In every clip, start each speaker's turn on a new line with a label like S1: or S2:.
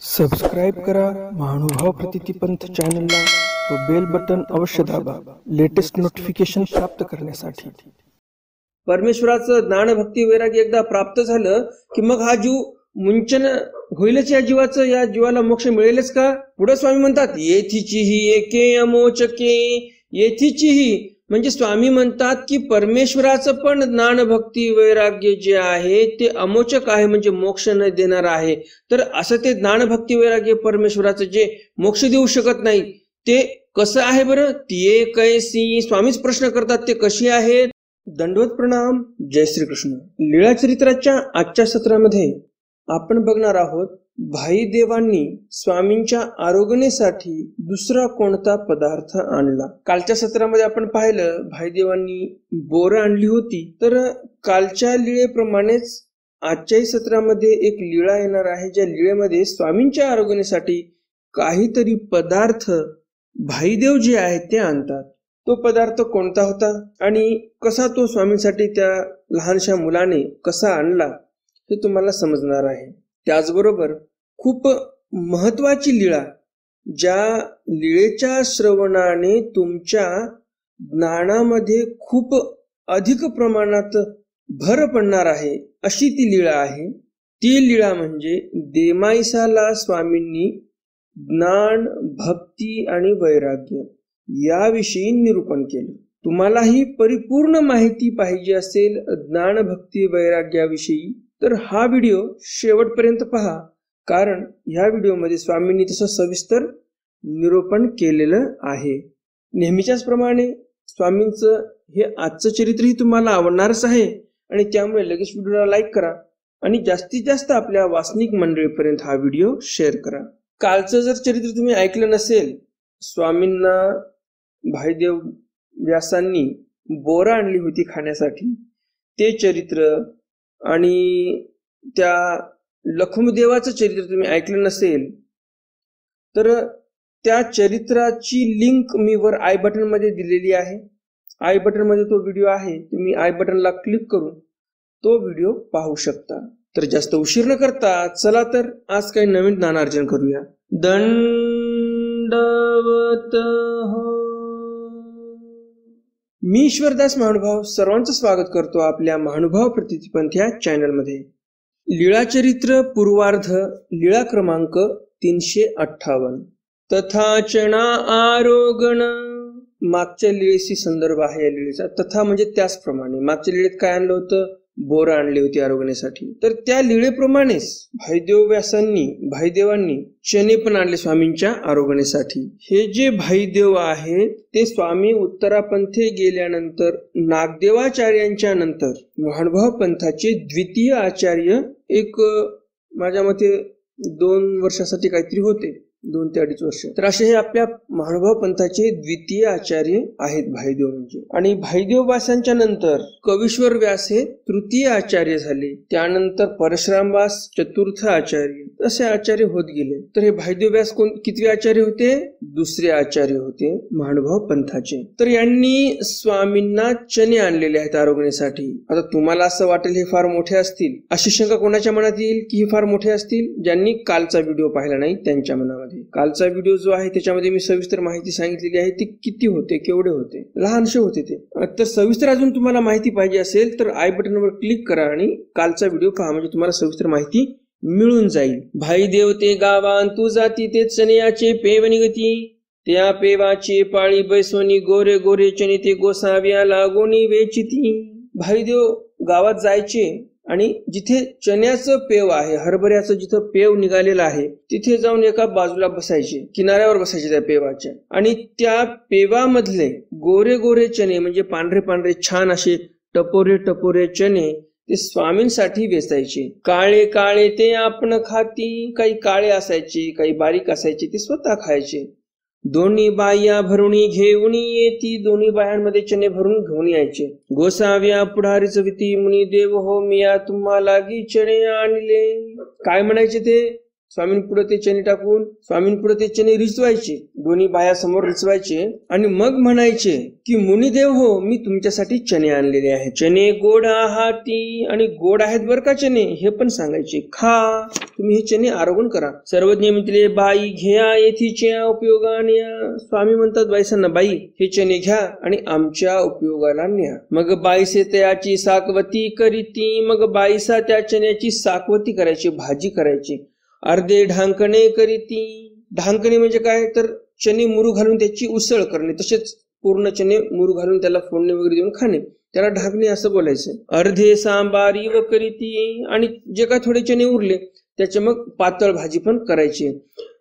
S1: Subscribe करा महानुभाव प्रतिपंथ चॅनलला व बेल बटन अवश्य दाबा लेटेस्ट नोटिफिकेशन प्राप्त करण्यासाठी।
S2: परमेश्वराचं ज्ञान भक्ती वैराग्य एकदा प्राप्त झालं की मग हा जीव मुंचन होईलच, या जीवाचं, या जीवाला मोक्ष मिळेलच का? पुढे स्वामी म्हणतात येथीचीही एके अमोचके, येथीचीही म्हणजे स्वामी म्हणतात की परमेश्वराचं पण ज्ञान भक्ती वैराग्य जे आहे ते अमोचक आहे, म्हणजे मोक्ष न देणार आहे। तर असं ते ज्ञान भक्ती वैराग्य परमेश्वराचं जे मोक्ष देऊ शकत नाही ते कसं आहे बरं? ती कैसी, स्वामीच प्रश्न करतात, ते कशी आहेत? दंडवत प्रणाम, जय श्री कृष्ण। लीळा चरित्राच्या आजच्या सत्रामध्ये आपण बघणार आहोत भाई देवांनी स्वामींच्या आरोग्यासाठी दुसरा कोणता पदार्थ आणला। कालच्या सत्रामध्ये आपण पाहिलं भाई देवांनी बोरं आणली होती, तर कालच्या लीळेप्रमाणेच आजच्याही सत्रामध्ये एक लीळा येणार आहे, ज्या लीळेमध्ये स्वामींच्या आरोग्यासाठी काहीतरी पदार्थ भाईदेव जे आहेत ते आणतात। तो पदार्थ कोणता होता आणि कसा तो स्वामींसाठी त्या लहानशा मुलाने कसा आणला हे तुम्हाला समजणार आहे। त्याचबरोबर खूप महत्वाची लीळा, ज्या लीळेच्या श्रवणाने तुमच्या ज्ञानामध्ये खूप अधिक प्रमाणात भर पडणार आहे, अशी ती लीळा आहे। ती लीळा म्हणजे देमाईसाला स्वामींनी ज्ञान भक्ती आणि वैराग्य याविषयी निरूपण केलं। तुम्हालाही परिपूर्ण माहिती पाहिजे असेल ज्ञान भक्ती वैराग्याविषयी तर हा व्हिडिओ शेवटपर्यंत पहा, कारण ह्या व्हिडिओमध्ये स्वामींनी तसं सविस्तर निरूपण केलेलं आहे। नेहमीच्याच प्रमाणे स्वामींचं हे आजचं चरित्रही तुम्हाला आवडणारच आहे आणि त्यामुळे लगेच व्हिडिओला लाईक करा आणि जास्तीत जास्त आपल्या वासनिक मंडळीपर्यंत हा व्हिडिओ शेअर करा। कालचं जर चरित्र तुम्ही ऐकलं नसेल, स्वामींना भाईदेव व्यासांनी बोरं आणली होती खाण्यासाठी, ते चरित्र आणि त्या लक्ष्मदेवाचं चरित्र तुम्ही ऐकलं नसेल तर त्या चरित्राची लिंक मी वर आय बटन मध्ये दिलेली आहे। आय बटन मध्ये तो व्हिडिओ आहे, तुम्ही आय बटनला क्लिक करून तो व्हिडिओ पाहू शकता। तर जास्त उशीर न करता चला तर आज काही नवीन ज्ञानार्जन करूया। दंडवत हो। मी ईश्वरदास महानुभाव सर्वांचं स्वागत करतो आपल्या महानुभाव प्रतिपंथ या चॅनलमध्ये। लीळा चरित्र पूर्वार्ध, लीळा क्रमांक 358। तथाचना आरोगण, मागच्या लीळेशी संदर्भ आहे या लीळेचा। तथा म्हणजे त्याचप्रमाणे मागच्या लीळेत काय आणलं होतं? बोरं आणली होती आरोग्यासाठी, तर त्या लीळेप्रमाणेच भाईदेवांनी चणे पण आणले स्वामींच्या आरोग्यासाठी। हे जे भाईदेव आहेत ते स्वामी उत्तरापंथे गेल्यानंतर नागदेवाचार्यांच्या नंतर महानुभाव पंथाचे द्वितीय आचार्य, एक माझ्या मते 2 वर्षासाठी काहीतरी होते, 2 ते 2.5 वर्ष। तर असे हे आपल्या महानुभाव पंथाचे द्वितीय आचार्य आहेत भाईदेव म्हणजे। आणि भाईदेव व्यासांच्या नंतर कवीश्वर व्यास हे तृतीय आचार्य झाले, त्यानंतर परशुराम व्यास चतुर्थ आचार्य, असे आचार्य होत गेले। तर हे भाईदेव व्यास कितवे आचार्य होते? दुसरे आचार्य होते महानुभाव पंथाचे। तर यांनी स्वामींना चणे आणलेले आहेत आरोग्यासाठी। आता तुम्हाला असं वाटेल हे फार मोठे असतील, अशी शंका कोणाच्या मनात येईल की हे फार मोठे असतील? ज्यांनी कालचा व्हिडिओ पाहिला नाही त्यांच्या मनामध्ये। कालचा व्हिडिओ जो आहे त्याच्यामध्ये मी सविस्तर माहिती सांगितलेली आहे, ते किती होते, केवढे होते, लहानशे होते ते। तर सविस्तर अजून तुम्हाला माहिती पाहिजे असेल तर आय बटनवर क्लिक करा आणि कालचा व्हिडिओ पहा, म्हणजे तुम्हाला सविस्तर माहिती मिळून जाईल। भाई देव ते गावान तू जाती ते चण्याचे पेवणी गती, त्या पेवाचे पाळी बैसोनी गोरे गोरे चणे ते गोसाव्या लागोनी वेचिती। भाईदेव गावात जायचे आणि जिथे चण्याचं पेव आहे, हरभऱ्याचं जिथं पेव निघालेलं आहे तिथे जाऊन एका बाजूला बसायचे, किनाऱ्यावर बसायचे त्या पेवाच्या, आणि त्या पेवामधले गोरे गोरे चणे म्हणजे पांढरे पांढरे छान असे टपोरे टपोरे चणे ते स्वामींसाठी वेचायचे। काळे काळे ते आपण खाती, काही काळे असायचे काही बारीक असायचे, ते स्वतः खायचे। दोन्ही बाया भरुणी घेऊन येती, दोन्ही बायांमध्ये चणे भरून घेऊन यायचे। गोसाव्या पुढारीच विती मुनी देव हो मिया तुम्हाला गी चणे आणले। काय म्हणायचे ते? स्वामींपुढे ते चणे टाकून स्वामींपुढे ते चणे रिचवायचे, दोन्ही बाया समोर रिचवायचे आणि मग म्हणायचे की मुनिदेव हो, मी तुमच्यासाठी चणे आणलेले आहे, चणे गोड आहाती आणि गोड आहेत बर का चणे, हे पण सांगायचे, खा तुम्ही हे चणे आरोग्य करा. सर्वज्ञ म्हटले बाई घ्या येथीच्या उपयोगाने. स्वामी म्हणतात बाईसांना, बाई हे चणे घ्या आणि आमच्या उपयोगाला न्या. मग बाईसे त्याची साकवती करीती. मग बाईसा त्या चण्याची साकवती करायची, भाजी करायची. अर्धे ढांकणे करीती. ढांकणे म्हणजे काय तर चणे मुरू घालून त्याची उसळ करणे, तसेच पूर्ण चणे मुरू घालून त्याला फोडणे वगैरे देऊन खाणे, त्याला ढाकणे असं बोलायचं. अर्धे सांबारी व करीती. आणि जे काय थोडे चणे उरले त्याचे मग पातळ भाजी पण करायची.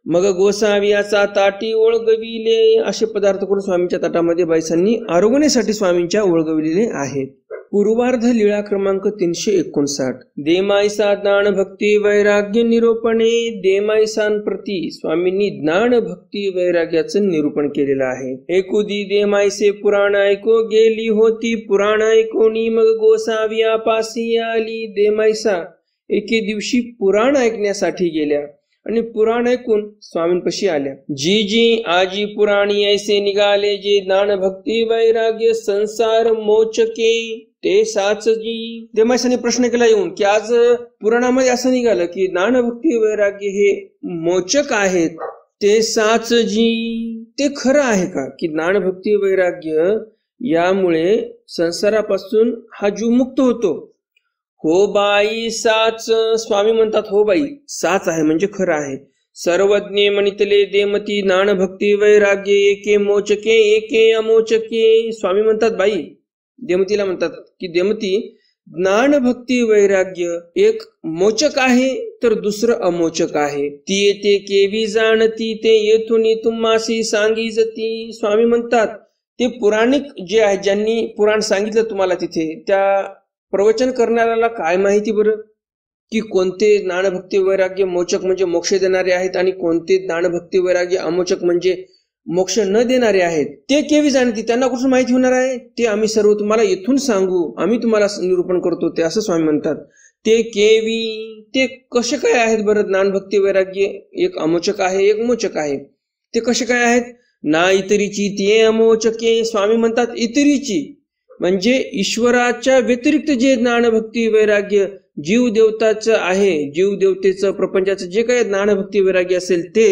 S2: मग गोसाव्याचा ताटी ओळगविले. असे पदार्थ करून स्वामींच्या ताटामध्ये बाईसांनी आरोग्यासाठी स्वामींच्या ओळगविलेले आहेत. पूर्वार्ध लीळा क्रमांक 359. देमाईसा ज्ञान भक्ती वैराग्य निरूपणे. देमाईसांप्रती स्वामींनी ज्ञान भक्ती वैराग्याचं निरूपण केलेलं आहे. एकुदी देमाईसे पुराण ऐको गेली होती, पुराण ऐकोनी मग गोसाव्या पासी आली. देमाईसा एके दिवशी पुराण ऐकण्यासाठी गेल्या आणि पुराण ऐकून स्वामींपाशी आल्या. जी जी आजी पुराणी ऐसे निघाले, जे ज्ञान भक्ती वैराग्य संसार मोचके ते साच जी. देमाईसाने प्रश्न केला येऊन की आज पुराणामध्ये असं निघालं की ज्ञान भक्ती वैराग्य हे मोचक आहेत, ते साच जी. ते खरं आहे का की ज्ञान भक्ती वैराग्य यामुळे संसारापासून हा जीव मुक्त होतो? हो बाई साच. स्वामी म्हणतात हो बाई साच आहे म्हणजे खरं आहे. सर्वज्ञ म्हणितले देमती ज्ञान भक्ती वैराग्य एके मोचके एके अमोचके. स्वामी म्हणतात बाई देमतीला म्हणतात की देमती ज्ञान भक्ती वैराग्य एक मोचक आहे तर दुसरं अमोचक आहे. ती येते केवी जाणती, ते येथून तुम्हासी सांगिजती. स्वामी म्हणतात ते पुराणिक जे आहे, ज्यांनी पुराण सांगितलं तुम्हाला तिथे, त्या प्रवचन करणाऱ्याला काय माहिती बरं की कोणते ज्ञानभक्ती वैराग्य मोचक म्हणजे मोक्ष देणारे आहेत आणि कोणते ज्ञानभक्ती वैराग्य अमोचक म्हणजे मोक्ष न देणारे आहेत. ते केवी जाणती, त्यांना कुठून माहिती होणार आहे? ते आम्ही सर्व तुम्हाला इथून सांगू, आम्ही तुम्हाला निरूपण करतो ते, असं स्वामी म्हणतात. ते केवी, ते कसे काय आहेत बरं? ज्ञानभक्ती वैराग्य एक अमोचक आहे एक मोचक आहे. ते कसे काय आहेत? ना इतरीची ते अमोचके. स्वामी म्हणतात इतरीची म्हणजे ईश्वराच्या व्यतिरिक्त जे ज्ञानभक्ती वैराग्य जीव देवताचं आहे, जीव देवतेचं प्रपंचाचं जे काही ज्ञानभक्ती वैराग्य असेल ते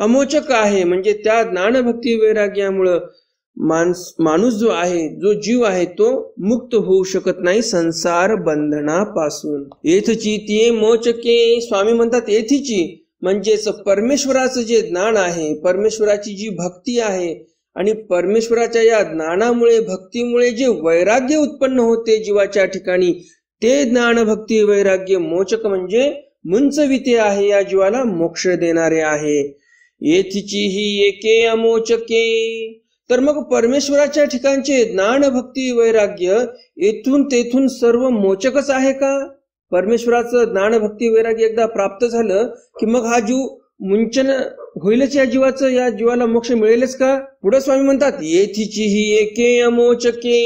S2: अमोचक आहे. म्हणजे त्या ज्ञानभक्ती वैराग्यामुळं माणूस जो आहे, जो जीव आहे, तो मुक्त होऊ शकत नाही संसार बंधनापासून. येथची ते मोचके. स्वामी म्हणतात येथीची म्हणजेच परमेश्वराचं जे ज्ञान आहे, परमेश्वराची जी भक्ती आहे आणि परमेश्वराच्या या ज्ञानामुळे भक्तीमुळे जे वैराग्य उत्पन्न होते जीवाच्या ठिकाणी, ते ज्ञान भक्ती वैराग्य मोचक म्हणजे मुंचविते आहे, या जीवाला मोक्ष देणारे आहे. येथीची ही एके अमोचके. तर मग परमेश्वराच्या ठिकाणचे ज्ञान भक्ती वैराग्य येथून तेथून सर्व मोचकच आहे का? परमेश्वराचं ज्ञान भक्ती वैराग्य एकदा प्राप्त झालं की मग हा जीव मुंचन होईलच, या जीवाचं, या जीवाला मोक्ष मिळेलच का? पुढे स्वामी म्हणतात येथीची ही एके अमोचके.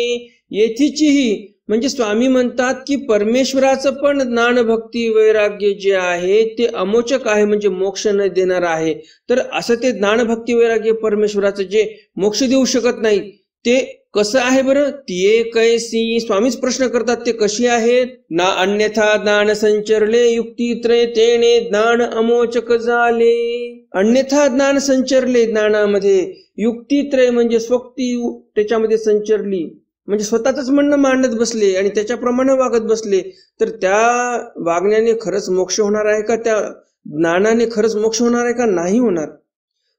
S2: येथीची ही म्हणजे स्वामी म्हणतात की परमेश्वराचं पण ज्ञान भक्ती वैराग्य जे आहे ते अमोचक आहे, म्हणजे मोक्ष न देणार आहे. तर असं ते ज्ञान भक्ती वैराग्य परमेश्वराचं जे मोक्ष देऊ शकत नाही ते कसं आहे बरं? ते कैसी. स्वामीच प्रश्न करतात ते कशी आहेत? ना अन्यथा ज्ञान संचरले युक्तित्रय तेने ज्ञान अमोचक झाले. अन्यथा ज्ञान संचरले, ज्ञानामध्ये युक्तित्रय म्हणजे स्वक्ती त्याच्यामध्ये संचरली, म्हणजे स्वतःच म्हणणं मांडत बसले आणि त्याच्याप्रमाणे वागत बसले, तर त्या वागण्याने खरंच मोक्ष होणार आहे का? त्या ज्ञानाने खरंच मोक्ष होणार आहे का? नाही होणार.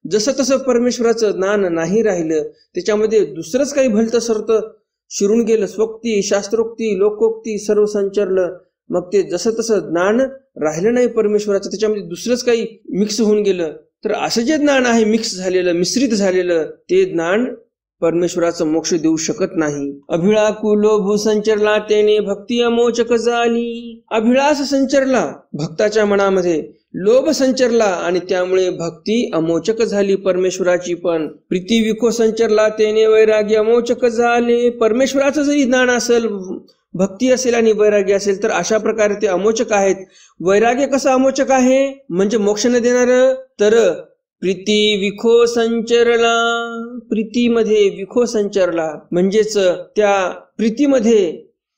S2: जसं तसं परमेश्वराचं ज्ञान नाही राहिलं, त्याच्यामध्ये दुसरंच काही भलतं सरतं शिरून गेलं, स्वक्ती शास्त्रोक्ती लोकोक्ती सर्व संचरलं, मग ते जसं तसं ज्ञान राहिलं नाही परमेश्वराचं, त्याच्यामध्ये दुसरंच काही मिक्स होऊन गेलं. तर असं जे ज्ञान आहे मिक्स झालेलं, मिश्रित झालेलं, ते ज्ञान परमेश्वराचं मोक्ष देऊ शकत नाही. अभिळा लोभ संचरला तेने भक्ती अमोचक झाली. अभिळास संचरला भक्ताच्या मनामध्ये, लोभ संचरला आणि त्यामुळे भक्ती अमोचक झाली परमेश्वराची पण. प्रीती विको संचरला तेने वैराग्य अमोचक झाले. परमेश्वराचं जरी ज्ञान असेल, भक्ती असेल आणि वैराग्य असेल तर अशा प्रकारे ते अमोचक आहेत. वैराग्य कसं अमोचक आहे म्हणजे मोक्ष न देणार? तर प्रीती विखो संचरला, प्रीतीमध्ये विखो संचरला म्हणजेच त्या प्रीतीमध्ये,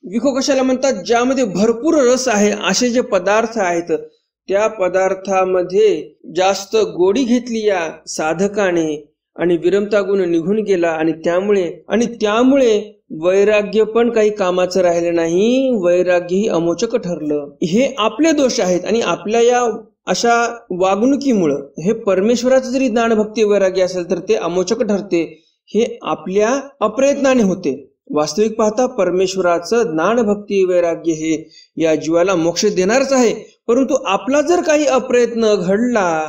S2: विखो कशाला म्हणतात, ज्यामध्ये भरपूर रस आहे असे जे पदार्थ आहेत त्या पदार्थामध्ये जास्त गोडी घेतली या साधकाने आणि विरमता गुण निघून गेला आणि त्यामुळे वैराग्य पण काही कामाचं राहिलं नाही, वैराग्यही अमोचक ठरलं. हे आपले दोष आहेत आणि आपल्या या अशा वागणुकीमुळं हे परमेश्वराचं जरी ज्ञान भक्ती वैराग्य असेल तर ते अमोचक ठरते. हे आपल्या अप्रयत्नाने होते. वास्तविक पाहता परमेश्वराचं ज्ञान भक्ती वैराग्य हे या जीवाला मोक्ष देणारच आहे. परंतु आपला जर काही अप्रयत्न घडला,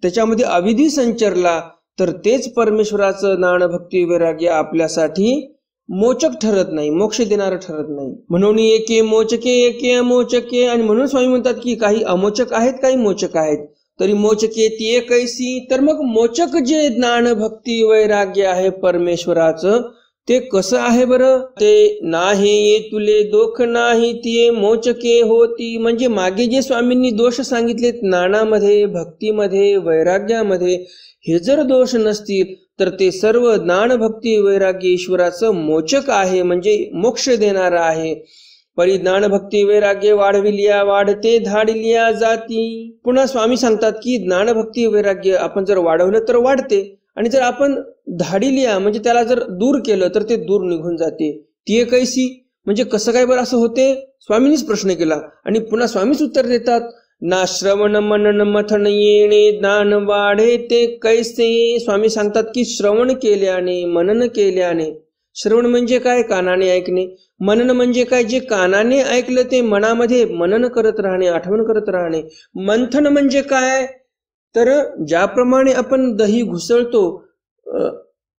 S2: त्याच्यामध्ये अविधी संचरला, तर तेच परमेश्वराचं ज्ञान भक्ती वैराग्य आपल्यासाठी मोचक ठरत नाही, मोक्ष देणारं ठरत नाही. म्हणून एके मोचके एके अमोचके, आणि म्हणून स्वामी म्हणतात की काही अमोचक आहेत काही मोचक आहेत. तरी मोचके ती कैसी, तर मग मोचक जे ज्ञान भक्ती वैराग्य आहे परमेश्वराचं ते कसं आहे बरं? ते नाही ये तुले दोख नाही ते मोचके होती. म्हणजे मागे जे स्वामींनी दोष सांगितले ज्ञानामध्ये, भक्तीमध्ये, वैराग्यामध्ये, हे जर दोष नसतील तर ते सर्व ज्ञान भक्ती वैराग्य ईश्वराचं मोचक आहे, म्हणजे मोक्ष देणार आहे. परी ज्ञान भक्ती वैराग्य वाढविलिया वाढते धाडिलिया जाती. पुन्हा स्वामी सांगतात की ज्ञान भक्ती वैराग्य आपण जर वाढवलं तर वाढते आणि जर आपण धाडिलिया म्हणजे त्याला जर दूर केलं तर ते दूर निघून जाते. ती कैसी म्हणजे कसं काय बरं असं होते? स्वामींनीच प्रश्न केला आणि पुन्हा स्वामीच उत्तर देतात. ना श्रवण मनन मथन येणे ज्ञान वाढे ते कैसे. स्वामी सांगतात की श्रवण केल्याने, मनन केल्याने, श्रवण म्हणजे काय? कानाने ऐकणे. मनन म्हणजे काय? जे कानाने ऐकलं ते मनामध्ये मनन करत राहणे, आठवण करत राहणे. मंथन म्हणजे काय? तर ज्याप्रमाणे आपण दही घुसळतो,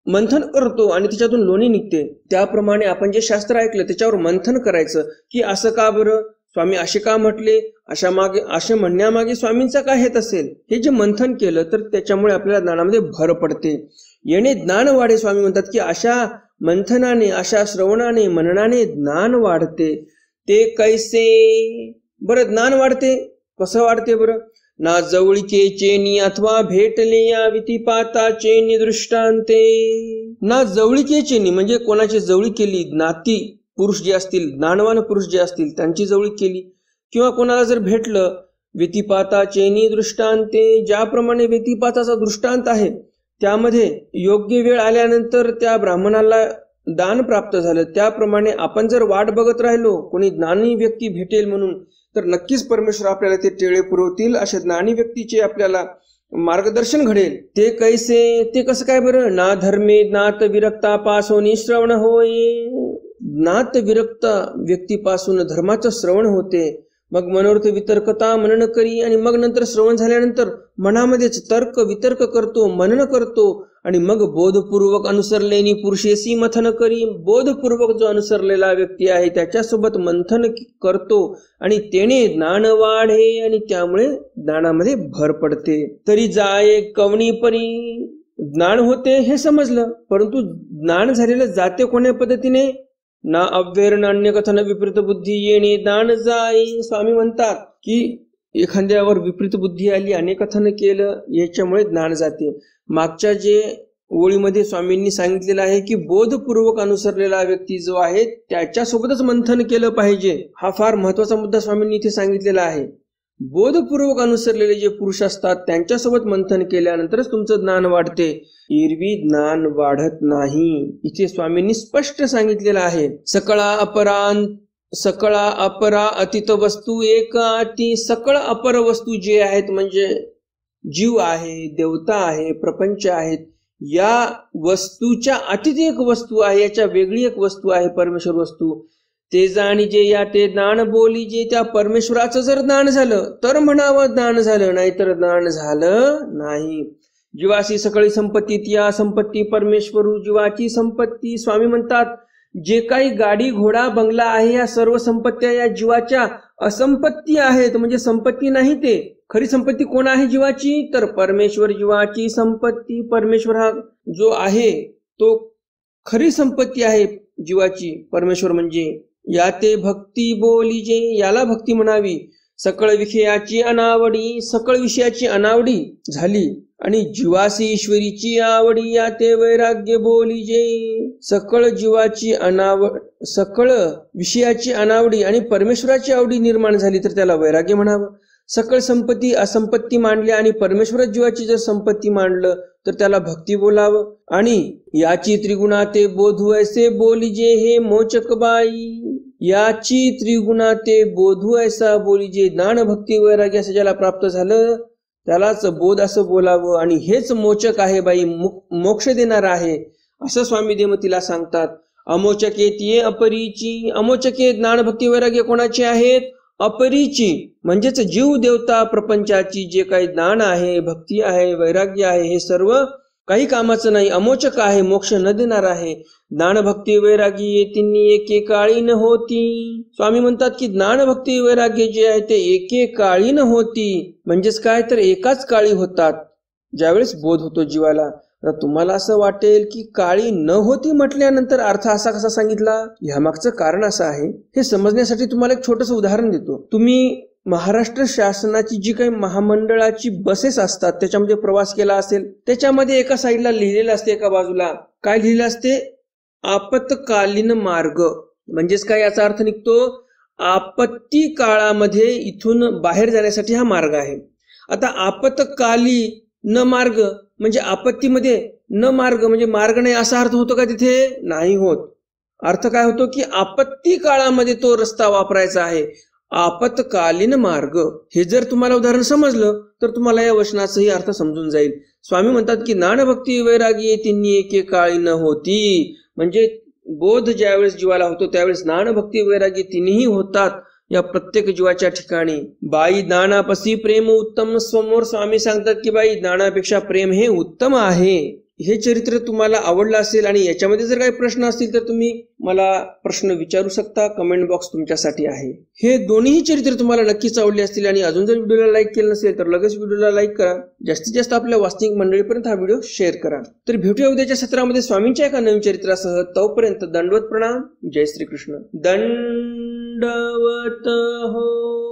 S2: मंथन करतो आणि त्याच्यातून लोणी निघते, त्याप्रमाणे आपण जे शास्त्र ऐकलं त्याच्यावर मंथन करायचं की असं का बरं, स्वामी असे का म्हटले, असे म्हणण्यामागे स्वामींचा काय हेत असेल. हे जे मंथन केलं तर त्याच्यामुळे आपल्याला ज्ञानामध्ये भर पडते. येणे ज्ञान वाढे. स्वामी म्हणतात की अशा मंथनाने, अशा श्रवणाने, मननाने ज्ञान वाढते. ते कैसे बरं ज्ञान वाढते? कसं वाढते बरं? ना जवळीके चेनी अथवा भेटले या विधिपाताचे निदृष्टांते. ना जवळीके चेनी म्हणजे कोणाची जवळी केली, ज्ञाती पुरुष जे असतील, ज्ञानवान पुरुष जे असतील त्यांची जवळीक केली, किंवा कोणाला जर भेटलं, व्यतिपाताचे दृष्टांते, ज्याप्रमाणे व्यतिपाताचा दृष्टांत आहे त्यामध्ये योग्य वेळ आल्यानंतर त्या ब्राह्मणाला दान प्राप्त झालं, त्याप्रमाणे आपण जर वाट बघत राहिलो कोणी ज्ञानी व्यक्ती भेटेल म्हणून, तर नक्कीच परमेश्वर आपल्याला ते टेळे पुरवतील. अशा ज्ञानी व्यक्तीचे आपल्याला मार्गदर्शन घडेल. ते कैसे, ते कसं काय बरं? ना धर्मे ज्ञात विरक्ता पासून श्रवण होय. ज्ञात विरक्त व्यक्तीपासून धर्माचं श्रवण होते. मग मनोर्थ वितर्कता मनन करी, आणि मग नंतर श्रवण झाल्यानंतर मनामध्येच तर्क वितर्क करतो, मनन करतो, आणि मग बोधपूर्वक अनुसरलेनी पुरुषेसी मथन करी. बोधपूर्वक जो अनुसरलेला व्यक्ती आहे त्याच्यासोबत मंथन करतो आणि त्याने ज्ञान वाढे आणि त्यामुळे ज्ञानामध्ये भर पडते. तरी जाये कवणी परी, ज्ञान होते हे समजलं, परंतु ज्ञान झालेलं जाते कोण्या पद्धतीने? ना अव्यरण अन्य कथन विपरीत बुद्धी येणे ज्ञान जाई. स्वामी म्हणतात की एखाद्यावर विपरीत बुद्धी आली, अनेक कथन केलं, याच्यामुळे ज्ञान जाते. मागच्या जे ओळीमध्ये स्वामींनी सांगितलेलं आहे की बोधपूर्वक अनुसरलेला व्यक्ती जो आहे त्याच्यासोबतच मंथन केलं पाहिजे. हा फार महत्वाचा मुद्दा स्वामींनी इथे सांगितलेला आहे. बोधपूर्वक अनुसरलेले जे पुरुष असतात त्यांच्यासोबत मंथन केल्यानंतरच तुमचं ज्ञान वाढते, एरवी ज्ञान वाढत नाही. इथे स्वामींनी स्पष्ट सांगितलेलं आहे. सकळा अपरा अतीत वस्तू एक अति. सकळ अपर वस्तू जे आहेत म्हणजे जीव आहे, देवता आहे, प्रपंच आहेत, या वस्तूच्या अतीत एक वस्तू आहे, याच्या वेगळी एक वस्तू आहे परमेश्वर वस्तू. ते जाणी जे या ते ज्ञान बोली जे. त्या परमेश्वराचं जर ज्ञान झालं तर म्हणावं ज्ञान झालं, नाहीतर ज्ञान झालं नाही. जीवाशी सकळी संपत्ती या संपत्ती परमेश्वरू जीवाची संपत्ती. स्वामी म्हणतात जे काही गाडी घोडा बंगला आहे या सर्व संपत्त्या या जीवाच्या असंपत्ती आहेत, म्हणजे संपत्ती नाही. ते खरी संपत्ती कोण आहे जीवाची? तर परमेश्वर जीवाची संपत्ती. परमेश्वर हा जो आहे तो खरी संपत्ती आहे जीवाची. परमेश्वर म्हणजे या ते भक्ती बोलीजे, याला भक्ती म्हणावी. सकळ विषयाची अनावडी, सकळ विषयाची अनावडी झाली आणि जीवासी ईश्वरीची आवडी, या ते वैराग्य बोलीजे. सकळ जीवाची सकळ विषयाची अनावडी आणि परमेश्वराची आवडी निर्माण झाली तर त्याला वैराग्य म्हणावं. सकळ संपत्ती असंपत्ती मांडली आणि परमेश्वर जीवाची जर संपत्ती मांडलं तर त्याला भक्ती बोलावं. आणि याची त्रिगुणा ते बोधू ऐसे बोलीजे हे मोचक बाई, याची त्रिगुणा ते बोधू ऐसा बोलीजे. ज्ञान भक्ती वैराग्य असं ज्याला प्राप्त झालं त्यालाच बोध असं बोलावं आणि हेच मोचक आहे बाई, मोक्ष देणार आहे असं स्वामी देमतीला सांगतात. अमोचकेत ये अपरीची, अमोचके ज्ञान भक्ती वैराग्य कोणाचे आहेत? अपरीची, म्हणजेच जीव देवता प्रपंचाची जे काही ज्ञान आहे, भक्ती आहे, वैराग्य आहे, हे सर्व काही कामाचं नाही, अमोचक आहे, मोक्ष न देणार आहे. ज्ञान भक्ती वैराग्य येतींनी एके काळी न होती. स्वामी म्हणतात की ज्ञान भक्ती वैराग्य जे आहे ते एके काळी न होती, म्हणजेच काय तर एकाच काळी होतात ज्यावेळेस बोध होतो जीवाला. तर तुम्हाला असं वाटेल की काळी न होती म्हटल्यानंतर अर्थ असा कसा सांगितला? ह्यामागचं कारण असं आहे, हे समजण्यासाठी तुम्हाला एक छोटंसं उदाहरण देतो. तुम्ही महाराष्ट्र शासनाची जी काही महामंडळाची बसेस असतात त्याच्यामध्ये प्रवास केला असेल, त्याच्यामध्ये एका साईडला लिहिलेलं असते, एका बाजूला काय लिहिलेलं असते? आपत्कालीन मार्ग. म्हणजेच काय याचा अर्थ निघतो? आपत्ती काळामध्ये इथून बाहेर जाण्यासाठी हा मार्ग आहे. आता आपत्कालीन मार्ग म्हणजे आपत्तीमध्ये न मार्ग म्हणजे मार्ग नाही असा अर्थ होतो का? तिथे नाही होत. अर्थ काय होतो की आपत्ती काळामध्ये तो रस्ता वापरायचा आहे, आपत्कालीन मार्ग. हे जर तुम्हाला उदाहरण समजलं तर तुम्हाला या वचनाचाही अर्थ समजून जाईल. स्वामी म्हणतात की ज्ञान भक्ती वैरागी तिन्ही एके काळी न होती, म्हणजे बोध ज्यावेळेस जीवाला होतो त्यावेळेस ज्ञान भक्ती वैरागी तिन्ही होतात या प्रत्येक जीवाच्या ठिकाणी. बाई ज्ञानापसी प्रेम उत्तम, समोर स्वामी सांगतात की बाई ज्ञानापेक्षा प्रेम हे उत्तम आहे. हे चरित्र तुम्हाला आवडलं असेल आणि याच्यामध्ये जर काही प्रश्न असतील तर तुम्ही मला प्रश्न विचारू शकता, कमेंट बॉक्स तुमच्यासाठी आहे. हे दोन्ही चरित्र तुम्हाला नक्कीच आवडले असतील आणि अजून जर व्हिडिओला लाईक केलं नसेल तर लगेच व्हिडिओला लाईक करा. जास्तीत जास्त आपल्या वास्तविक मंडळीपर्यंत हा व्हिडिओ शेअर करा. तर भेटूया उद्याच्या सत्रामध्ये स्वामींच्या एका नवीन चरित्रासह. तोपर्यंत दंडवत प्रणाम. जय श्री कृष्ण. दंडवत हो.